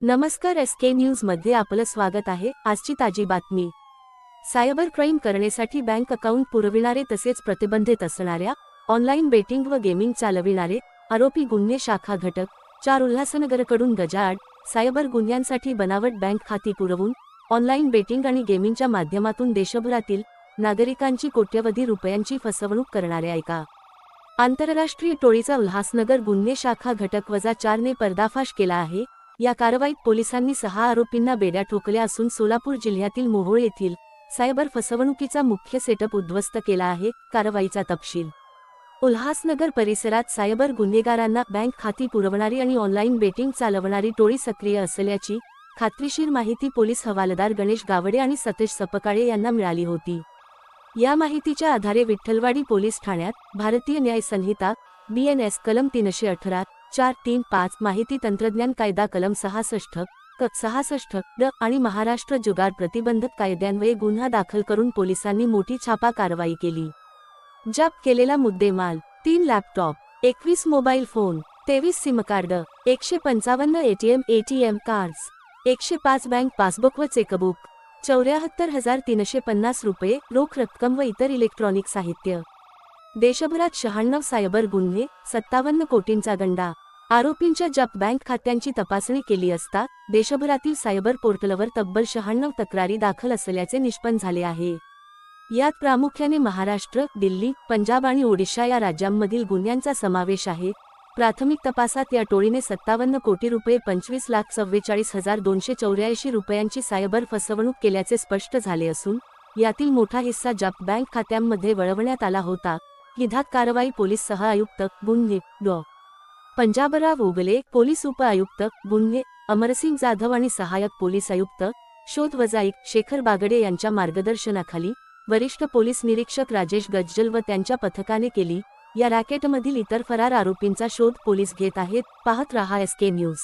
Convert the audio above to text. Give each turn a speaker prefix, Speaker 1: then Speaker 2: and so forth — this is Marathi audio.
Speaker 1: नमस्कार, SK न्यूज मध्ये आपलं स्वागत आहे। आजची ताजी बातमी। सायबर क्राईम करण्यासाठी बँक अकाउंट पुरविणारे तसेच प्रतिबंधित असणाऱ्या ऑनलाईन बेटिंग व गेमिंग चालविणारे आरोपी गुन्हे शाखा घटक 4 उल्हासनगरकडून गजाआड सायबर गुन्ह्यांसाठी बनावट बँक खाती पुरवून ऑनलाईन बेटिंग आणि गेमिंगच्या माध्यमातून देशभरातील नागरिकांची कोट्यवधी रुपयांची फसवणूक करणाऱ्या एका आंतरराष्ट्रीय टोळीचा उल्हासनगर गुन्हे शाखा घटक -4 ने पर्दाफाश केला आहे। या कारवाईत पोलिसांनी 6 आरोपींना बेड्या ठोकल्या असून सोलापूर जिल्ह्यातील मोहोळ येथील सायबर फसवणुकीचा मुख्य सेटअप उद्ध्वस्त केला आहे। कारवाईचा तपशील। उल्हासनगर परिसरात सायबर गुन्हेगारांना बँक खाती पुरवणारी आणि ऑनलाईन बेटिंग चालवणारी टोळी सक्रिय असल्याची खात्रीशीर माहिती पोलीस हवालदार गणेश गावडे आणि सतेज सपकाळे यांना मिळाली होती। या माहितीच्या आधारे विठ्ठलवाडी पोलीस ठाण्यात भारतीय न्याय संहिता BNS कलम 318 435 माहिती तंत्रज्ञान कायदा कलम 66 क 66 ड आणि महाराष्ट्र जुगार प्रतिबंधक कायद्यान्वये गुन्हा दाखल करून पोलिसांनी मोठी छापा कारवाई केली। जप्त केलेला मुद्देमाल 3 laptop, 21 mobile phone, 23 SIM card, 155 ATM cards, 105 bank passbook व चेकबुक, 74,350 रुपये रोख रक्कम व इतर इलेक्ट्रॉनिक साहित्य। देशभरात 96 सायबर गुन्हे, 57 कोटींचा गंडा। आरोपींच्या जप्त बँक खात्यांची तपासणी केली असता देशभरातील सायबर पोर्टलवर तब्बल 96 तक्रारी दाखल असल्याचे निष्पन्न झाले आहे। यात प्रामुख्याने महाराष्ट्र, दिल्ली, पंजाब आणि ओडिशा या राज्यांमधील गुन्ह्यांचा समावेश आहे। प्राथमिक तपासात या टोळीने 57 कोटी रुपये 25,44,284 रुपयांची सायबर फसवणूक केल्याचे स्पष्ट झाले असून यातील मोठा हिस्सा जप्त बँक खात्यांमध्ये वळवण्यात आला होता। विधाक कारवाई पोलीस सह आयुक्त गुन्हे डॉ. पंजाबराव ओगले, पोलीस उप आयुक्त गुन्हे अमरसिंग जाधव आणि सहाय्यक पोलीस आयुक्त शोध वजाईक शेखर बागडे यांच्या मार्गदर्शनाखाली वरिष्ठ पोलीस निरीक्षक राजेश गज्जल व त्यांच्या पथकाने केली। या रॅकेटमधील इतर फरार आरोपींचा शोध पोलीस घेत आहेत। पाहत रहा SK न्यूज।